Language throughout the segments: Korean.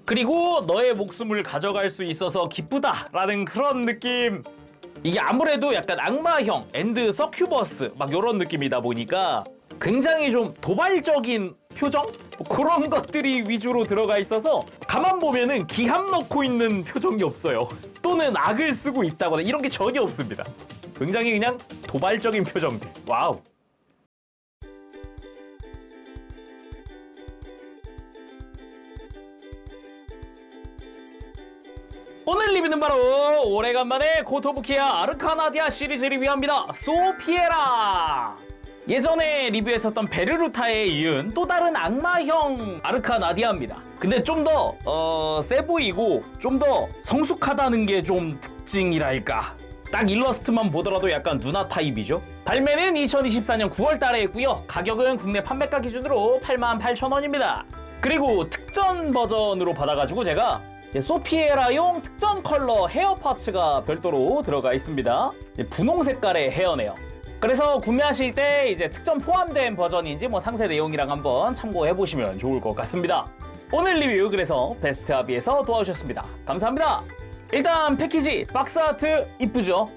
그리고 너의 목숨을 가져갈 수 있어서 기쁘다라는 그런 느낌. 이게 아무래도 약간 악마형, 엔드 서큐버스 막 이런 느낌이다 보니까 굉장히 좀 도발적인 표정? 뭐 그런 것들이 위주로 들어가 있어서 가만 보면은 기합 넣고 있는 표정이 없어요. 또는 악을 쓰고 있다거나 이런 게 전혀 없습니다. 굉장히 그냥 도발적인 표정들. 와우. 오늘 리뷰는 바로 오래간만에 곧 오브 기아 아르카나디아 시리즈 리뷰합니다. 소피에라! 예전에 리뷰했었던 베르루타에 이은 또 다른 악마형 아르카나디아입니다. 근데 좀 더 세 보이고 좀 더 성숙하다는 게 좀 특징이랄까. 딱 일러스트만 보더라도 약간 누나 타입이죠. 발매는 2024년 9월 달에 했고요. 가격은 국내 판매가 기준으로 88,000원입니다. 그리고 특전 버전으로 받아가지고 제가 소피에라용 특전 컬러 헤어 파츠가 별도로 들어가 있습니다. 분홍 색깔의 헤어네요. 그래서 구매하실 때 이제 특전 포함된 버전인지 뭐 상세 내용이랑 한번 참고해 보시면 좋을 것 같습니다. 오늘 리뷰 그래서 베스트 아비에서 도와주셨습니다. 감사합니다. 일단 패키지 박스 아트 이쁘죠?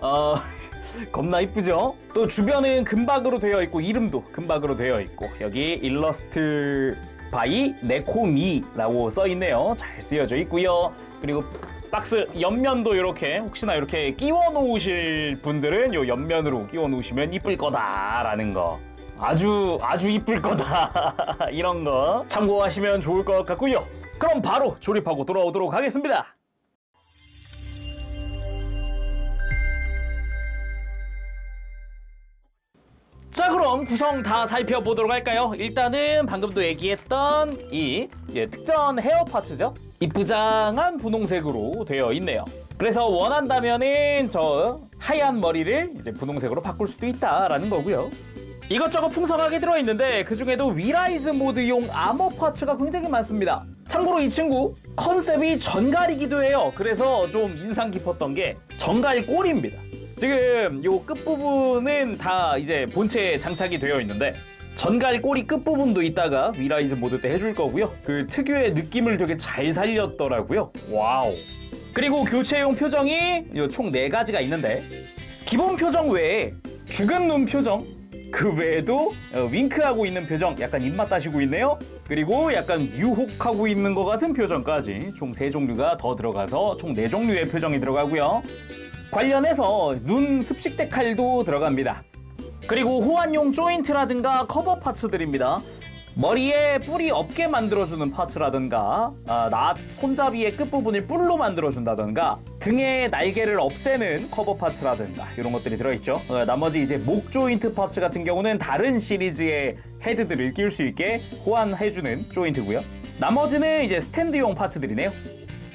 겁나 이쁘죠? 또 주변은 금박으로 되어 있고 이름도 금박으로 되어 있고 여기 일러스트 바이 네코미라고 써있네요. 잘 쓰여져 있고요. 그리고 박스 옆면도 이렇게 혹시나 이렇게 끼워 놓으실 분들은 요 옆면으로 끼워 놓으시면 이쁠 거다라는 거. 아주 이쁠 거다. 이런 거 참고하시면 좋을 것 같고요. 그럼 바로 조립하고 돌아오도록 하겠습니다. 자, 그럼 구성 다 살펴보도록 할까요? 일단은 방금도 얘기했던 이 특전 헤어 파츠죠? 이쁘장한 분홍색으로 되어 있네요. 그래서 원한다면은 저 하얀 머리를 이제 분홍색으로 바꿀 수도 있다라는 거고요. 이것저것 풍성하게 들어있는데 그 중에도 위라이즈 모드용 아머 파츠가 굉장히 많습니다. 참고로 이 친구 컨셉이 전갈이기도 해요. 그래서 좀 인상 깊었던 게 전갈 꼬리입니다. 지금 요 끝부분은 다 이제 본체에 장착이 되어 있는데 전갈 꼬리 끝부분도 이따가 위라이즈 모드 때 해줄 거고요. 그 특유의 느낌을 되게 잘 살렸더라고요. 와우. 그리고 교체용 표정이 총 4가지가 있는데 기본 표정 외에 죽은 눈 표정, 그 외에도 윙크하고 있는 표정, 약간 입맛 따시고 있네요. 그리고 약간 유혹하고 있는 것 같은 표정까지 총 3종류가 더 들어가서 총 4종류의 표정이 들어가고요. 관련해서 눈 습식대 칼도 들어갑니다. 그리고 호환용 조인트라든가 커버 파츠들입니다. 머리에 뿔이 없게 만들어주는 파츠라든가 낫 손잡이의 끝부분을 뿔로 만들어준다든가 등의 날개를 없애는 커버 파츠라든가 이런 것들이 들어있죠. 나머지 이제 목 조인트 파츠 같은 경우는 다른 시리즈의 헤드들을 끼울 수 있게 호환해주는 조인트고요. 나머지는 이제 스탠드용 파츠들이네요.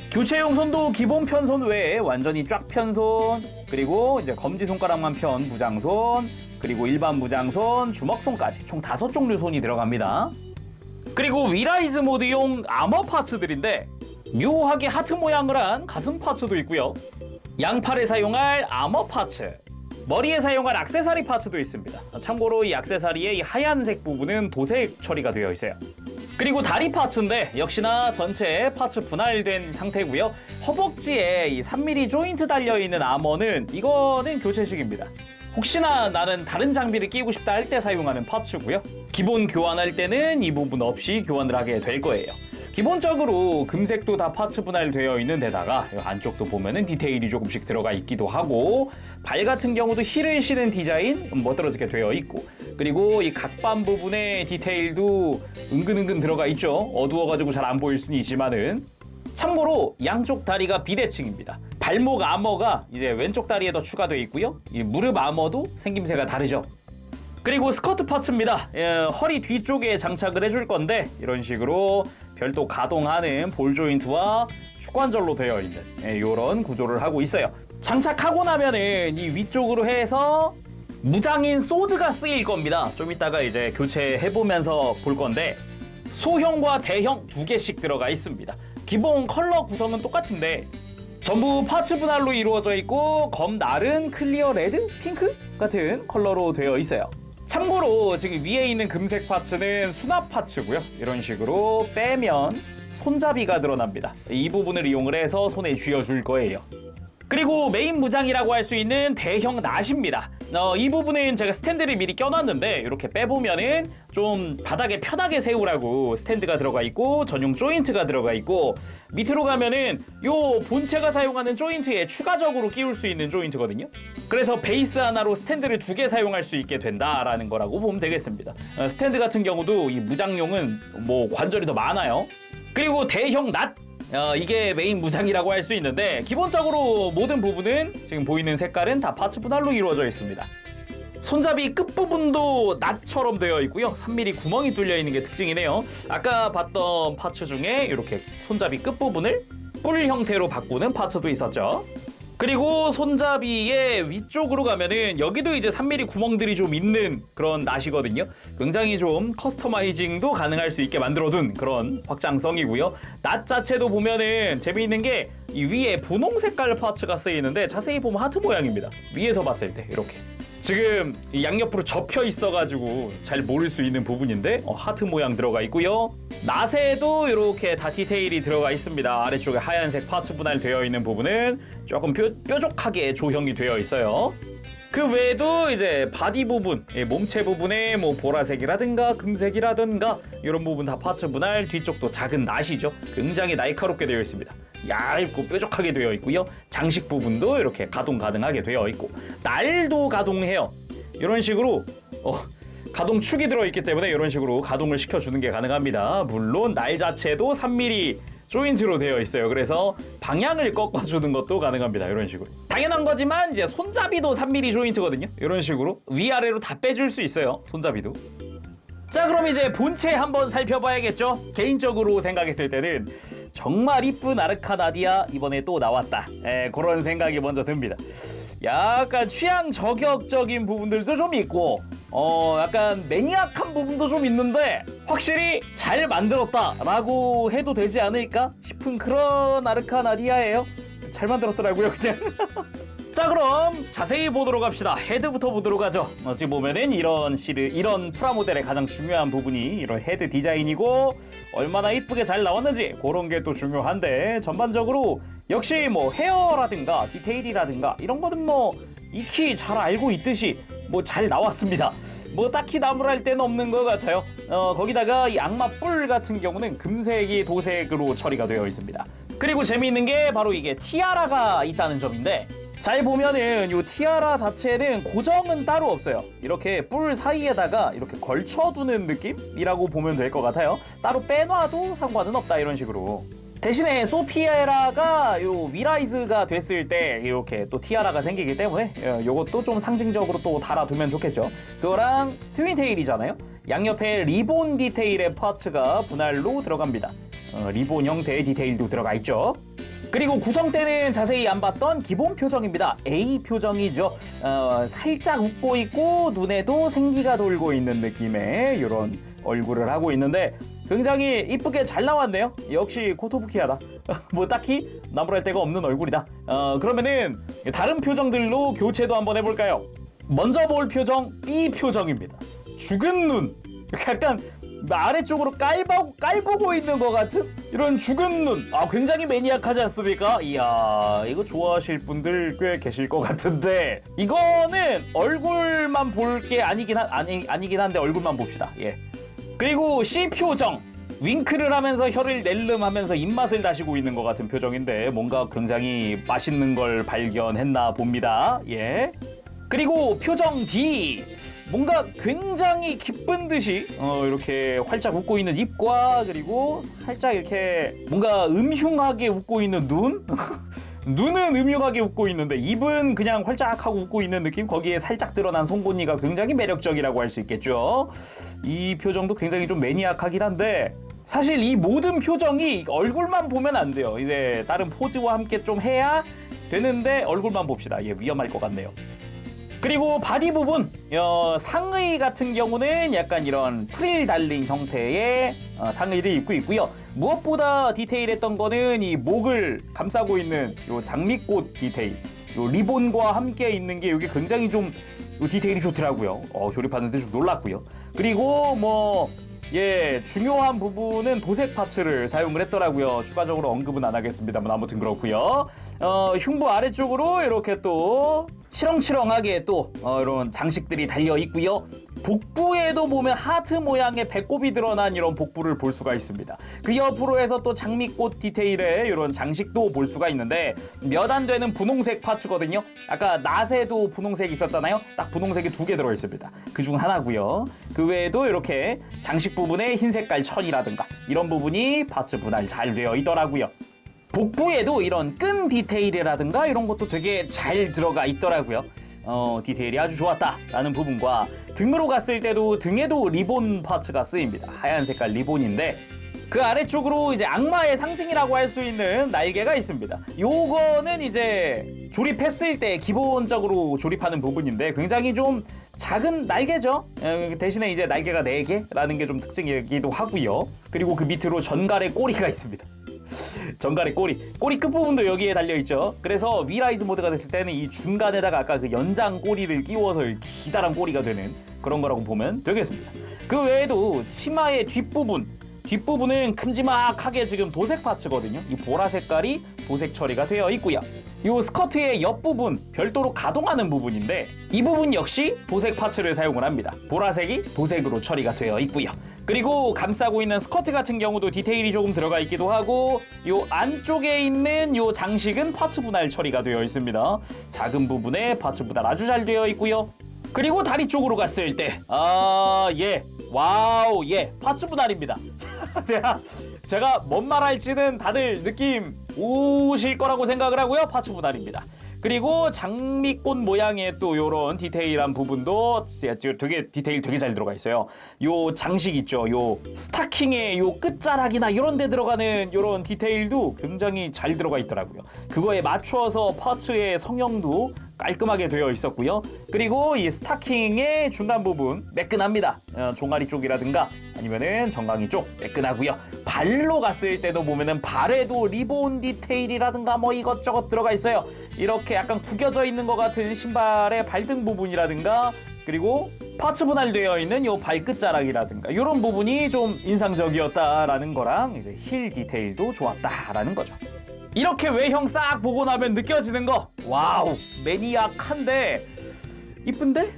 교체용 손도 기본 편손 외에 완전히 쫙 편손, 그리고 이제 검지손가락만 편 무장손, 그리고 일반 무장손, 주먹손까지 총 5종류 손이 들어갑니다. 그리고 위라이즈 모드용 아머 파츠들인데 묘하게 하트 모양을 한 가슴 파츠도 있고요. 양팔에 사용할 아머 파츠, 머리에 사용할 액세서리 파츠도 있습니다. 참고로 이 액세서리의 이 하얀색 부분은 도색 처리가 되어 있어요. 그리고 다리 파츠인데 역시나 전체 파츠 분할된 상태고요. 허벅지에 이 3mm 조인트 달려있는 아머는 이거는 교체식입니다. 혹시나 나는 다른 장비를 끼고 싶다 할 때 사용하는 파츠고요. 기본 교환할 때는 이 부분 없이 교환을 하게 될 거예요. 기본적으로 금색도 다 파츠 분할되어 있는 데다가 안쪽도 보면은 디테일이 조금씩 들어가 있기도 하고 발 같은 경우도 힐을 신은 디자인 멋들어지게 되어 있고 그리고 이 각반 부분의 디테일도 은근은근 들어가 있죠. 어두워가지고 잘 안 보일 수는 있지만은 참고로 양쪽 다리가 비대칭입니다. 발목 아머가 이제 왼쪽 다리에 더 추가되어 있고요. 이 무릎 아머도 생김새가 다르죠. 그리고 스커트 파츠입니다. 허리 뒤쪽에 장착을 해줄 건데 이런 식으로 별도 가동하는 볼 조인트와 축관절로 되어 있는 이런 구조를 하고 있어요. 장착하고 나면은 이 위쪽으로 해서 무장인 소드가 쓰일 겁니다. 좀 이따가 이제 교체해보면서 볼 건데 소형과 대형 2개씩 들어가 있습니다. 기본 컬러 구성은 똑같은데 전부 파츠 분할로 이루어져 있고 검날은 클리어 레드, 핑크 같은 컬러로 되어 있어요. 참고로 지금 위에 있는 금색 파츠는 수납 파츠고요. 이런 식으로 빼면 손잡이가 드러납니다. 이 부분을 이용을 해서 손에 쥐어줄 거예요. 그리고 메인 무장이라고 할 수 있는 대형 낫입니다. 이 부분은 제가 스탠드를 미리 껴놨는데 이렇게 빼보면은 좀 바닥에 편하게 세우라고 스탠드가 들어가 있고 전용 조인트가 들어가 있고 밑으로 가면은 요 본체가 사용하는 조인트에 추가적으로 끼울 수 있는 조인트거든요. 그래서 베이스 하나로 스탠드를 2개 사용할 수 있게 된다라는 거라고 보면 되겠습니다. 스탠드 같은 경우도 이 무장용은 뭐 관절이 더 많아요. 그리고 대형 낫! 이게 메인 무장이라고 할 수 있는데 기본적으로 모든 부분은 지금 보이는 색깔은 다 파츠 분할로 이루어져 있습니다. 손잡이 끝부분도 낫처럼 되어 있고요. 3mm 구멍이 뚫려 있는 게 특징이네요. 아까 봤던 파츠 중에 이렇게 손잡이 끝부분을 뿔 형태로 바꾸는 파츠도 있었죠. 그리고 손잡이의 위쪽으로 가면은 여기도 이제 3mm 구멍들이 좀 있는 그런 낫이거든요. 굉장히 좀 커스터마이징도 가능할 수 있게 만들어둔 그런 확장성이고요. 낫 자체도 보면은 재미있는 게 이 위에 분홍 색깔 파츠가 쓰이는데 자세히 보면 하트 모양입니다. 위에서 봤을 때 이렇게. 지금 양옆으로 접혀 있어가지고 잘 모를 수 있는 부분인데 하트 모양 들어가 있고요. 낫에도 이렇게 다 디테일이 들어가 있습니다. 아래쪽에 하얀색 파츠 분할되어 있는 부분은 조금 뾰족하게 조형이 되어 있어요. 그 외에도 이제 바디 부분, 몸체 부분에 뭐 보라색이라든가 금색이라든가 이런 부분 다 파츠 분할, 뒤쪽도 작은 낫이죠. 굉장히 날카롭게 되어 있습니다. 얇고 뾰족하게 되어 있고요. 장식 부분도 이렇게 가동 가능하게 되어 있고 날도 가동해요. 이런 식으로 가동축이 들어있기 때문에 이런 식으로 가동을 시켜주는 게 가능합니다. 물론 날 자체도 3mm 조인트로 되어 있어요. 그래서 방향을 꺾어주는 것도 가능합니다. 이런 식으로. 당연한 거지만 이제 손잡이도 3mm 조인트거든요. 이런 식으로 위아래로 다 빼줄 수 있어요. 손잡이도. 자, 그럼 이제 본체 한번 살펴봐야겠죠. 개인적으로 생각했을 때는 정말 이쁜 아르카나디아 이번에 또 나왔다. 그런 생각이 먼저 듭니다. 약간 취향 저격적인 부분들도 좀 있고 약간 매니악한 부분도 좀 있는데 확실히 잘 만들었다라고 해도 되지 않을까 싶은 그런 아르카나디아예요. 잘 만들었더라고요, 그냥. 자, 그럼 자세히 보도록 합시다. 헤드부터 보도록 하죠. 지금 보면은 이런 프라모델의 가장 중요한 부분이 이런 헤드 디자인이고 얼마나 이쁘게 잘 나왔는지 그런 게 또 중요한데 전반적으로 역시 뭐 헤어라든가 디테일이라든가 이런 거는 뭐 익히 잘 알고 있듯이 뭐 잘 나왔습니다. 뭐 딱히 나무랄 데는 없는 것 같아요. 거기다가 이 악마 뿔 같은 경우는 금색이 도색으로 처리가 되어 있습니다. 그리고 재미있는 게 바로 이게 티아라가 있다는 점인데 잘 보면은 이 티아라 자체는 고정은 따로 없어요. 이렇게 뿔 사이에다가 이렇게 걸쳐두는 느낌이라고 보면 될 것 같아요. 따로 빼놔도 상관은 없다 이런 식으로. 대신에 소피에라가 요 위라이즈가 됐을 때 이렇게 또 티아라가 생기기 때문에 요것도 좀 상징적으로 또 달아두면 좋겠죠. 그거랑 트윈테일이잖아요. 양옆에 리본 디테일의 파츠가 분할로 들어갑니다. 리본 형태의 디테일도 들어가 있죠. 그리고 구성대는 자세히 안 봤던 기본 표정입니다. A 표정이죠. 살짝 웃고 있고 눈에도 생기가 돌고 있는 느낌의 이런 얼굴을 하고 있는데 굉장히 이쁘게 잘 나왔네요. 역시 코토부키야다. 뭐 딱히 나무랄 데가 없는 얼굴이다. 그러면은 다른 표정들로 교체도 한번 해볼까요? 먼저 볼 표정 B 표정입니다. 죽은 눈. 약간 아래쪽으로 깔보고 있는 것 같은 이런 죽은 눈. 굉장히 매니악하지 않습니까? 이야, 이거 좋아하실 분들 꽤 계실 것 같은데 이거는 얼굴만 볼 게 아니긴 한데 얼굴만 봅시다. 예. 그리고 C 표정. 윙크를 하면서 혀를 낼름하면서 입맛을 다시고 있는 것 같은 표정인데 뭔가 굉장히 맛있는 걸 발견했나 봅니다. 예. 그리고 표정 D. 뭔가 굉장히 기쁜 듯이 이렇게 활짝 웃고 있는 입과 그리고 살짝 이렇게 뭔가 음흉하게 웃고 있는 눈? 눈은 음흉하게 웃고 있는데 입은 그냥 활짝하고 웃고 있는 느낌? 거기에 살짝 드러난 송곳니가 굉장히 매력적이라고 할 수 있겠죠. 이 표정도 굉장히 좀 매니악하긴 한데 사실 이 모든 표정이 얼굴만 보면 안 돼요. 이제 다른 포즈와 함께 좀 해야 되는데 얼굴만 봅시다. 위험할 것 같네요. 그리고 바디 부분, 상의 같은 경우는 약간 이런 프릴 달린 형태의 상의를 입고 있고요. 무엇보다 디테일했던 거는 이 목을 감싸고 있는 요 장미꽃 디테일, 요 리본과 함께 있는 게 여기 굉장히 좀 디테일이 좋더라고요. 조립하는데 좀 놀랐고요. 그리고 뭐 예, 중요한 부분은 도색 파츠를 사용을 했더라고요. 추가적으로 언급은 안 하겠습니다만 아무튼 그렇고요. 흉부 아래쪽으로 이렇게 또 치렁치렁하게 또 이런 장식들이 달려 있고요. 복부에도 보면 하트 모양의 배꼽이 드러난 이런 복부를 볼 수가 있습니다. 그 옆으로 해서 또 장미꽃 디테일의 이런 장식도 볼 수가 있는데 몇 안 되는 분홍색 파츠거든요. 아까 낫에도 분홍색이 있었잖아요. 딱 분홍색이 2개 들어 있습니다. 그중 하나고요. 그 외에도 이렇게 장식 부분에 흰 색깔 천이라든가 이런 부분이 파츠 분할 잘 되어 있더라고요. 복부에도 이런 끈 디테일이라든가 이런 것도 되게 잘 들어가 있더라고요. 디테일이 아주 좋았다라는 부분과 등으로 갔을 때도 등에도 리본 파츠가 쓰입니다. 하얀 색깔 리본인데 그 아래쪽으로 이제 악마의 상징이라고 할 수 있는 날개가 있습니다. 요거는 이제 조립했을 때 기본적으로 조립하는 부분인데 굉장히 좀 작은 날개죠. 대신에 이제 날개가 4개라는 게 좀 특징이기도 하고요. 그리고 그 밑으로 전갈의 꼬리가 있습니다. 전갈의 꼬리 끝부분도 여기에 달려있죠. 그래서 V라이즈 모드가 됐을 때는 이 중간에다가 아까 그 연장 꼬리를 끼워서 기다란 꼬리가 되는 그런 거라고 보면 되겠습니다. 그 외에도 치마의 뒷부분은 큼지막하게 지금 도색 파츠거든요. 이 보라 색깔이 도색 처리가 되어 있고요. 이 스커트의 옆부분 별도로 가동하는 부분인데 이 부분 역시 도색 파츠를 사용을 합니다. 보라색이 도색으로 처리가 되어 있고요. 그리고 감싸고 있는 스커트 같은 경우도 디테일이 조금 들어가 있기도 하고 이 안쪽에 있는 이 장식은 파츠 분할 처리가 되어 있습니다. 작은 부분에 파츠 분할 아주 잘 되어 있고요. 그리고 다리 쪽으로 갔을 때 와우, 파츠 분할입니다. 제가 뭔 말할지는 다들 느낌 오실 거라고 생각을 하고요. 파츠 분할입니다. 그리고 장미꽃 모양의 또 요런 디테일한 부분도 되게 디테일 되게 잘 들어가 있어요. 요 장식 있죠. 요 스타킹의 요 끝자락이나 이런 데 들어가는 요런 디테일도 굉장히 잘 들어가 있더라고요. 그거에 맞춰서 파츠의 성형도 깔끔하게 되어 있었고요. 그리고 이 스타킹의 중간 부분 매끈합니다. 종아리 쪽이라든가 아니면은 정강이 쪽 매끈하고요. 발로 갔을 때도 보면은 발에도 리본 디테일이라든가 뭐 이것저것 들어가 있어요. 이렇게 약간 구겨져 있는 것 같은 신발의 발등 부분이라든가 그리고 파츠 분할되어 있는 요 발끝자락이라든가 이런 부분이 좀 인상적이었다라는 거랑 이제 힐 디테일도 좋았다라는 거죠. 이렇게 외형 싹 보고 나면 느껴지는 거 와우 매니악한데 이쁜데?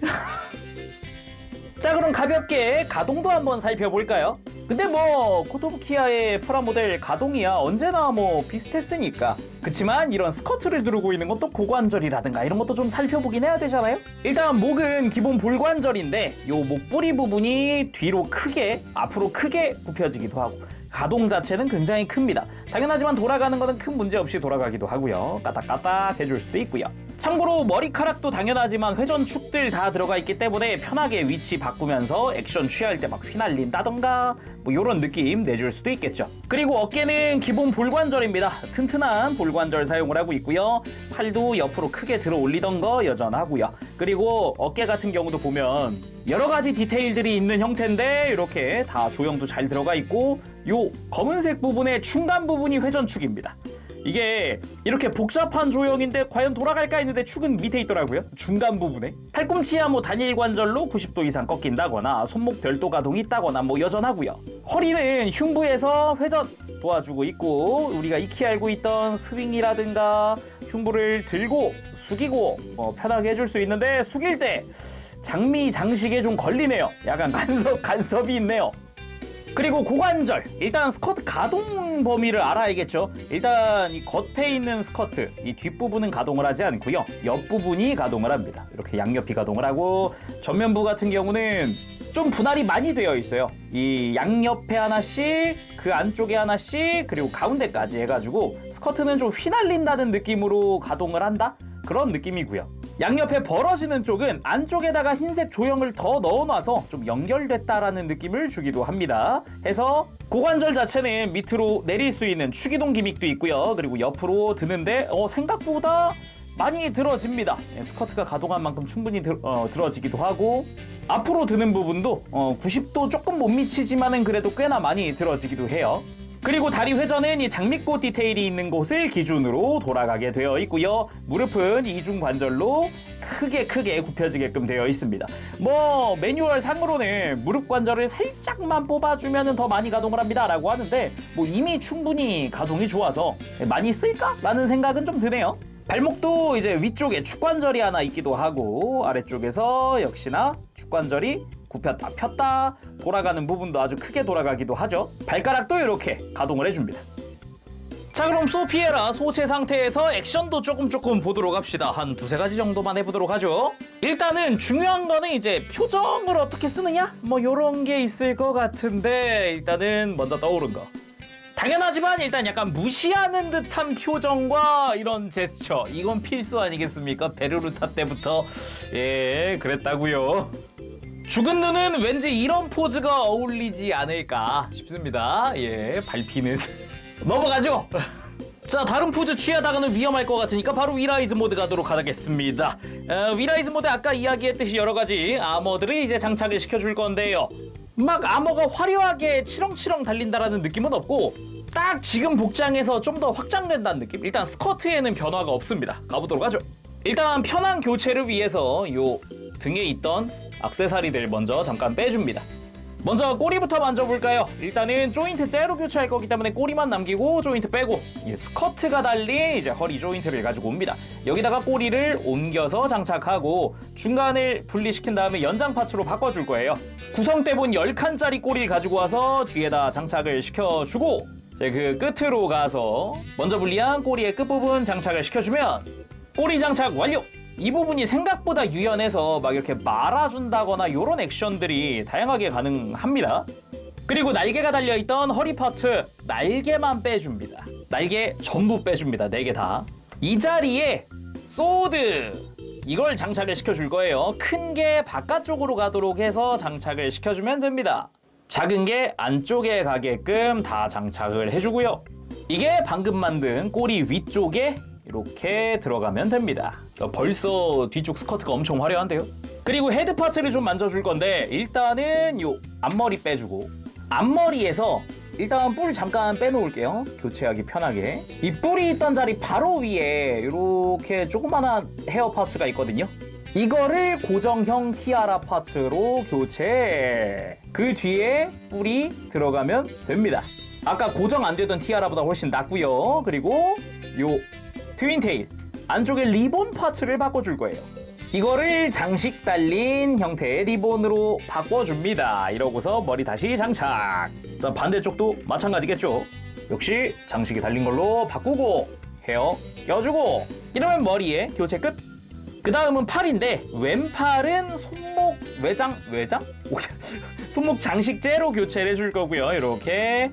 자 그럼 가볍게 가동도 한번 살펴볼까요? 근데 뭐 코토부키아의 프라모델 가동이야 언제나 뭐 비슷했으니까 그치만 이런 스커트를 두르고 있는 것도 고관절이라든가 이런 것도 좀 살펴보긴 해야 되잖아요? 일단 목은 기본 볼관절인데 요 목부리 부분이 뒤로 크게 앞으로 크게 굽혀지기도 하고 가동 자체는 굉장히 큽니다. 당연하지만 돌아가는 것은 큰 문제 없이 돌아가기도 하고요. 까딱까딱 해줄 수도 있고요. 참고로 머리카락도 당연하지만 회전축들 다 들어가 있기 때문에 편하게 위치 바꾸면서 액션 취할 때 막 휘날린다던가 뭐 이런 느낌 내줄 수도 있겠죠. 그리고 어깨는 기본 볼관절입니다. 튼튼한 볼관절 사용을 하고 있고요. 팔도 옆으로 크게 들어 올리던 거 여전하고요. 그리고 어깨 같은 경우도 보면 여러 가지 디테일들이 있는 형태인데 이렇게 다 조형도 잘 들어가 있고 요 검은색 부분의 중간 부분이 회전축입니다. 이게 이렇게 복잡한 조형인데 과연 돌아갈까 했는데 축은 밑에 있더라고요. 중간 부분에 팔꿈치야 뭐 단일 관절로 90도 이상 꺾인다거나 손목 별도 가동이 있다거나 뭐 여전하고요. 허리는 흉부에서 회전 도와주고 있고 우리가 익히 알고 있던 스윙이라든가 흉부를 들고 숙이고 편하게 해줄 수 있는데 숙일 때 장미 장식에 좀 걸리네요. 약간 간섭이 있네요. 그리고 고관절 일단 스커트 가동 범위를 알아야겠죠. 일단 이 겉에 있는 스커트 이 뒷부분은 가동을 하지 않고요. 옆부분이 가동을 합니다. 이렇게 양옆이 가동을 하고 전면부 같은 경우는 좀 분할이 많이 되어 있어요. 이 양옆에 하나씩 그 안쪽에 하나씩 그리고 가운데까지 해가지고 스커트는 좀 휘날린다는 느낌으로 가동을 한다? 그런 느낌이고요. 양옆에 벌어지는 쪽은 안쪽에다가 흰색 조형을 더 넣어놔서 좀 연결됐다라는 느낌을 주기도 합니다. 해서 고관절 자체는 밑으로 내릴 수 있는 추기동 기믹도 있고요. 그리고 옆으로 드는데 생각보다 많이 들어집니다. 스커트가 가동한 만큼 충분히 들어지기도 하고 앞으로 드는 부분도 90도 조금 못 미치지만은 그래도 꽤나 많이 들어지기도 해요. 그리고 다리 회전은 이 장미꽃 디테일이 있는 곳을 기준으로 돌아가게 되어 있고요. 무릎은 이중 관절로 크게 굽혀지게끔 되어 있습니다. 뭐 매뉴얼 상으로는 무릎 관절을 살짝만 뽑아주면 더 많이 가동을 합니다 라고 하는데 뭐 이미 충분히 가동이 좋아서 많이 쓸까? 라는 생각은 좀 드네요. 발목도 이제 위쪽에 축관절이 하나 있기도 하고 아래쪽에서 역시나 축관절이 굽혔다 폈다 돌아가는 부분도 아주 크게 돌아가기도 하죠. 발가락도 이렇게 가동을 해줍니다. 자, 그럼 소피에라 소체 상태에서 액션도 조금 보도록 합시다. 한 두세 가지 정도만 해보도록 하죠. 일단은 중요한 거는 이제 표정을 어떻게 쓰느냐? 뭐 요런 게 있을 것 같은데 일단은 먼저 떠오른 거. 당연하지만 일단 약간 무시하는 듯한 표정과 이런 제스처, 이건 필수 아니겠습니까? 베르루타 때부터 그랬다고요. 죽은 눈은 왠지 이런 포즈가 어울리지 않을까 싶습니다. 발피는 넘어가죠. 자, 다른 포즈 취하다가는 위험할 것 같으니까 바로 위라이즈 모드 가도록 하겠습니다. 위라이즈 모드 아까 이야기했듯이 여러 가지 아머들을 이제 장착을 시켜줄 건데요. 막 아머가 화려하게 치렁치렁 달린다라는 느낌은 없고 딱 지금 복장에서 좀 더 확장된다는 느낌. 일단 스커트에는 변화가 없습니다. 가보도록 하죠. 일단 편한 교체를 위해서 요 등에 있던 액세서리들 먼저 잠깐 빼줍니다. 먼저 꼬리부터 만져볼까요? 일단은 조인트 째로 교체할 거기 때문에 꼬리만 남기고 조인트 빼고 스커트가 달린 이제 허리 조인트를 가지고 옵니다. 여기다가 꼬리를 옮겨서 장착하고 중간을 분리시킨 다음에 연장 파츠로 바꿔줄 거예요. 구성대본 10칸짜리 꼬리를 가지고 와서 뒤에다 장착을 시켜주고 이제 그 끝으로 가서 먼저 분리한 꼬리의 끝부분 장착을 시켜주면 꼬리 장착 완료! 이 부분이 생각보다 유연해서 막 이렇게 말아준다거나 이런 액션들이 다양하게 가능합니다. 그리고 날개가 달려있던 허리 파츠 날개만 빼줍니다. 날개 전부 빼줍니다. 4개 다. 이 자리에 소드 이걸 장착을 시켜줄 거예요. 큰 게 바깥쪽으로 가도록 해서 장착을 시켜주면 됩니다. 작은 게 안쪽에 가게끔 다 장착을 해주고요. 이게 방금 만든 꼬리 위쪽에 이렇게 들어가면 됩니다. 벌써 뒤쪽 스커트가 엄청 화려한데요. 그리고 헤드 파츠를 좀 만져줄 건데 일단은 요 앞머리 빼주고 앞머리에서 일단 뿔 잠깐 빼놓을게요. 교체하기 편하게. 이 뿔이 있던 자리 바로 위에 이렇게 조그만한 헤어 파츠가 있거든요. 이거를 고정형 티아라 파츠로 교체. 그 뒤에 뿔이 들어가면 됩니다. 아까 고정 안 되던 티아라보다 훨씬 낫고요. 그리고 요 트윈테일 안쪽에 리본 파츠를 바꿔줄 거예요. 이거를 장식 달린 형태의 리본으로 바꿔줍니다. 이러고서 머리 다시 장착. 자, 반대쪽도 마찬가지겠죠. 역시 장식이 달린 걸로 바꾸고 헤어 껴주고 이러면 머리에 교체 끝. 그 다음은 팔인데 왼팔은 손목 외장? 손목 장식제로 교체를 해줄 거고요. 이렇게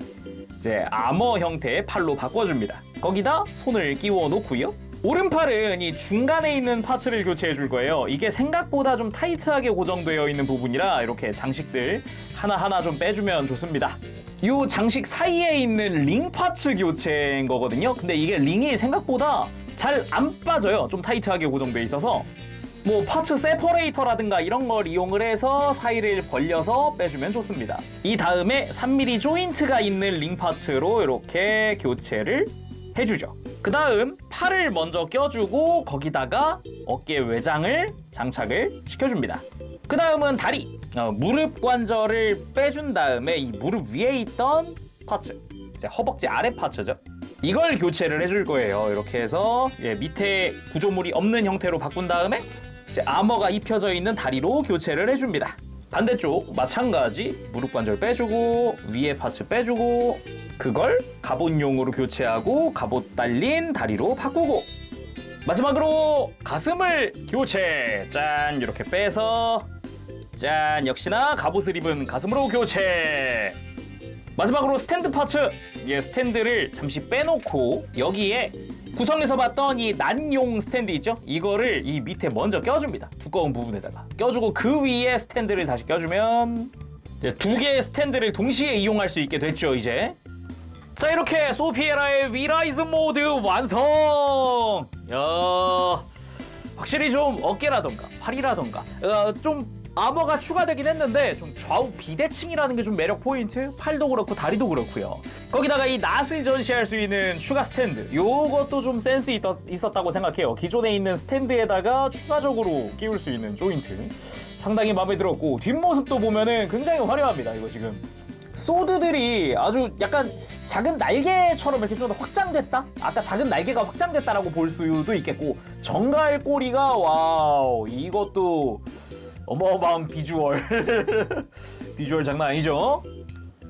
이제 아머 형태의 팔로 바꿔줍니다. 거기다 손을 끼워 놓고요. 오른팔은 이 중간에 있는 파츠를 교체해 줄 거예요. 이게 생각보다 좀 타이트하게 고정되어 있는 부분이라 이렇게 장식들 하나하나 좀 빼주면 좋습니다. 이 장식 사이에 있는 링 파츠 교체인 거거든요. 근데 이게 링이 생각보다 잘 안 빠져요. 좀 타이트하게 고정되어 있어서 뭐 파츠 세퍼레이터라든가 이런 걸 이용을 해서 사이를 벌려서 빼주면 좋습니다. 이 다음에 3mm 조인트가 있는 링 파츠로 이렇게 교체를 해주죠. 그 다음 팔을 먼저 껴주고 거기다가 어깨 외장을 장착을 시켜줍니다. 그 다음은 다리, 무릎 관절을 빼준 다음에 이 무릎 위에 있던 파츠, 이제 허벅지 아래 파츠죠. 이걸 교체를 해줄 거예요. 이렇게 해서 밑에 구조물이 없는 형태로 바꾼 다음에 이제 아머가 입혀져 있는 다리로 교체를 해줍니다. 반대쪽 마찬가지 무릎 관절 빼주고 위에 파츠 빼주고 그걸 갑옷용으로 교체하고 갑옷 달린 다리로 바꾸고 마지막으로 가슴을 교체. 짠, 이렇게 빼서 짠, 역시나 갑옷을 입은 가슴으로 교체. 마지막으로 스탠드 파츠, 스탠드를 잠시 빼놓고 여기에 구성에서 봤던 이 난용 스탠드 있죠? 이거를 이 밑에 먼저 껴줍니다. 두꺼운 부분에다가 껴주고 그 위에 스탠드를 다시 껴주면 이제 2개의 스탠드를 동시에 이용할 수 있게 됐죠. 이제 자, 이렇게 소피에라의 위라이즈 모드 완성! 야, 확실히 좀 어깨라던가 팔이라던가 좀 아머가 추가되긴 했는데 좀 좌우 비대칭이라는 게 좀 매력 포인트. 팔도 그렇고 다리도 그렇고요. 거기다가 이 낫을 전시할 수 있는 추가 스탠드, 요것도 좀 센스 있었다고 생각해요. 기존에 있는 스탠드에다가 추가적으로 끼울 수 있는 조인트, 상당히 마음에 들었고, 뒷모습도 보면은 굉장히 화려합니다. 이거 지금 소드들이 아주 약간 작은 날개처럼 이렇게 좀 더 확장됐다? 아까 작은 날개가 확장됐다라고 볼 수도 있겠고, 정갈 꼬리가 와우, 이것도 어마어마한 비주얼. 비주얼 장난 아니죠?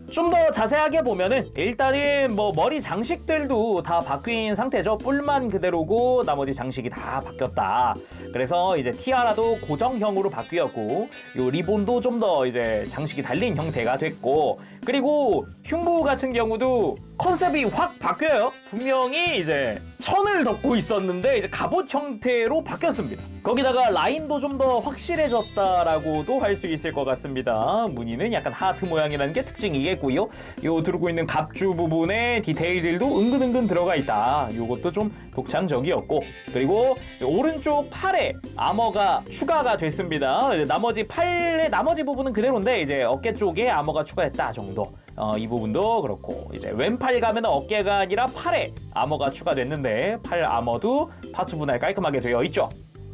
좀 더 자세하게 보면은 일단은 뭐 머리 장식들도 다 바뀐 상태죠. 뿔만 그대로고 나머지 장식이 다 바뀌었다. 그래서 이제 티아라도 고정형으로 바뀌었고, 요 리본도 좀 더 이제 장식이 달린 형태가 됐고, 그리고 흉부 같은 경우도 컨셉이 확 바뀌어요. 분명히 이제 천을 덮고 있었는데 이제 갑옷 형태로 바뀌었습니다. 거기다가 라인도 좀 더 확실해졌다라고도 할 수 있을 것 같습니다. 무늬는 약간 하트 모양이라는 게 특징이겠고요. 요 두르고 있는 갑주 부분에 디테일들도 은근은근 들어가 있다. 요것도 좀 독창적이었고, 그리고 오른쪽 팔에 아머가 추가가 됐습니다. 나머지 팔의 나머지 부분은 그대로인데 이제 어깨 쪽에 아머가 추가됐다 정도. 이 부분도 그렇고, 이제 왼팔 가면 어깨가 아니라 팔에 아머가 추가됐는데 팔 아머도 파츠 분할 깔끔하게 되어 있죠.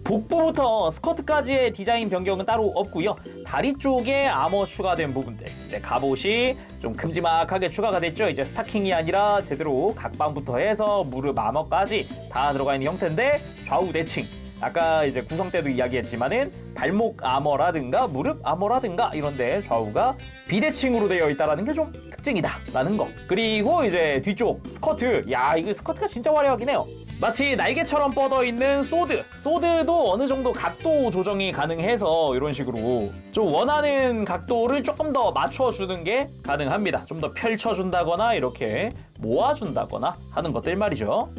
복부부터 스커트까지의 디자인 변경은 따로 없고요. 다리 쪽에 아머 추가된 부분들, 이제 갑옷이 좀 큼지막하게 추가가 됐죠. 이제 스타킹이 아니라 제대로 각방부터 해서 무릎 아머까지 다 들어가 있는 형태인데, 좌우 대칭, 아까 이제 구성 때도 이야기했지만은 발목 아머라든가 무릎 아머라든가 이런데 좌우가 비대칭으로 되어 있다라는 게 좀 특징이다라는 거. 그리고 이제 뒤쪽 스커트, 야, 이거 스커트가 진짜 화려하긴 해요. 마치 날개처럼 뻗어 있는 소드도 어느 정도 각도 조정이 가능해서 이런 식으로 좀 원하는 각도를 조금 더 맞춰주는 게 가능합니다. 좀 더 펼쳐준다거나 이렇게 모아준다거나 하는 것들 말이죠.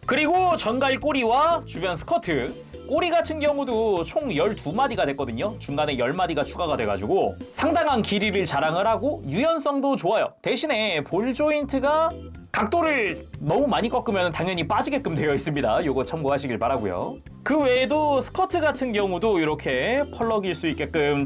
그리고 전갈 꼬리와 주변 스커트, 꼬리 같은 경우도 총 12마디가 됐거든요. 중간에 10마디가 추가가 돼가지고 상당한 길이를 자랑을 하고 유연성도 좋아요. 대신에 볼 조인트가 각도를 너무 많이 꺾으면 당연히 빠지게끔 되어 있습니다. 요거 참고하시길 바라고요. 그 외에도 스커트 같은 경우도 이렇게 펄럭일 수 있게끔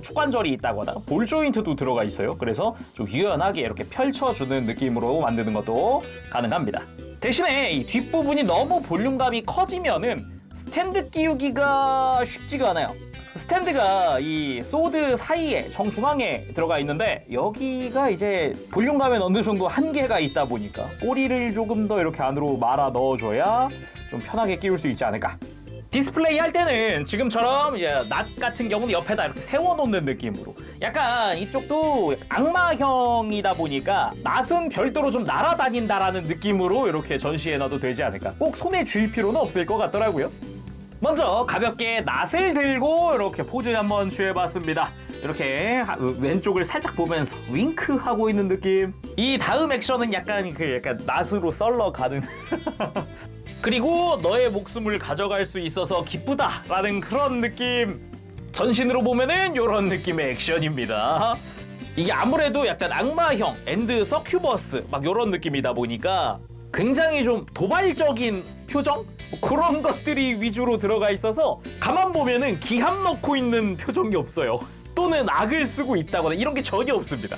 축관절이 있다거나 볼 조인트도 들어가 있어요. 그래서 좀 유연하게 이렇게 펼쳐주는 느낌으로 만드는 것도 가능합니다. 대신에 이 뒷부분이 너무 볼륨감이 커지면은 스탠드 끼우기가 쉽지가 않아요. 스탠드가 이 소드 사이에 정중앙에 들어가 있는데, 여기가 이제 볼륨감에 어느 정도 한계가 있다 보니까 꼬리를 조금 더 이렇게 안으로 말아 넣어줘야 좀 편하게 끼울 수 있지 않을까. 디스플레이 할 때는 지금처럼 이제 낫 같은 경우는 옆에다 이렇게 세워놓는 느낌으로, 약간 이쪽도 악마형이다 보니까 낫은 별도로 좀 날아다닌다라는 느낌으로 이렇게 전시해놔도 되지 않을까. 꼭 손에 쥘 필요는 없을 것 같더라고요. 먼저 가볍게 낫을 들고 이렇게 포즈 한번 취해봤습니다. 이렇게 왼쪽을 살짝 보면서 윙크하고 있는 느낌. 이 다음 액션은 약간 낫으로 썰러가는 그리고 너의 목숨을 가져갈 수 있어서 기쁘다라는 그런 느낌. 전신으로 보면은 이런 느낌의 액션입니다. 이게 아무래도 약간 악마형, 엔드 서큐버스 막 이런 느낌이다 보니까 굉장히 좀 도발적인 표정? 그런 것들이 위주로 들어가 있어서 가만 보면은 기합 넣고 있는 표정이 없어요. 또는 악을 쓰고 있다거나 이런 게 전혀 없습니다.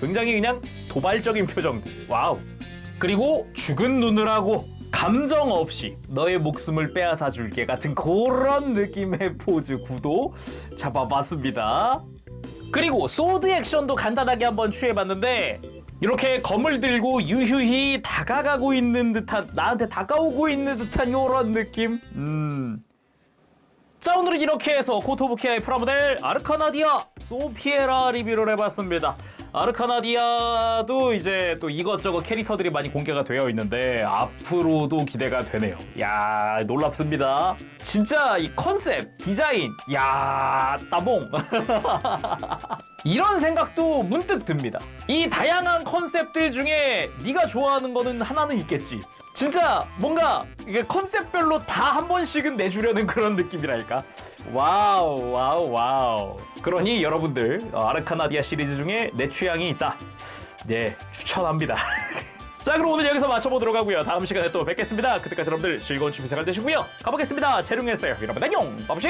굉장히 그냥 도발적인 표정들. 와우. 그리고 죽은 눈을 하고 감정 없이 너의 목숨을 빼앗아 줄게 같은 그런 느낌의 포즈 구도 잡아봤습니다. 그리고 소드 액션도 간단하게 한번 취해봤는데, 이렇게 검을 들고 유유히 다가가고 있는 듯한, 나한테 다가오고 있는 듯한 이런 느낌. 자, 오늘은 이렇게 해서 코트 오브 키아의 프라모델 아르카나디아 소피에라 리뷰를 해봤습니다. 아르카나디아도 이제 또 이것저것 캐릭터들이 많이 공개가 되어 있는데 앞으로도 기대가 되네요. 야, 놀랍습니다. 진짜 이 컨셉, 디자인, 야, 따봉. 이런 생각도 문득 듭니다. 이 다양한 컨셉들 중에 네가 좋아하는 거는 하나는 있겠지. 진짜 뭔가 이게 컨셉별로 다 한 번씩은 내주려는 그런 느낌이랄까. 와우 와우 와우. 그러니 여러분들 아르카나디아 시리즈 중에 내 취향이 있다. 네, 추천합니다. 자, 그럼 오늘 여기서 마쳐보도록 하고요. 다음 시간에 또 뵙겠습니다. 그때까지 여러분들 즐거운 취미 생활 되시고요. 가보겠습니다. 재룡이었어요. 여러분 안녕. 빠부시.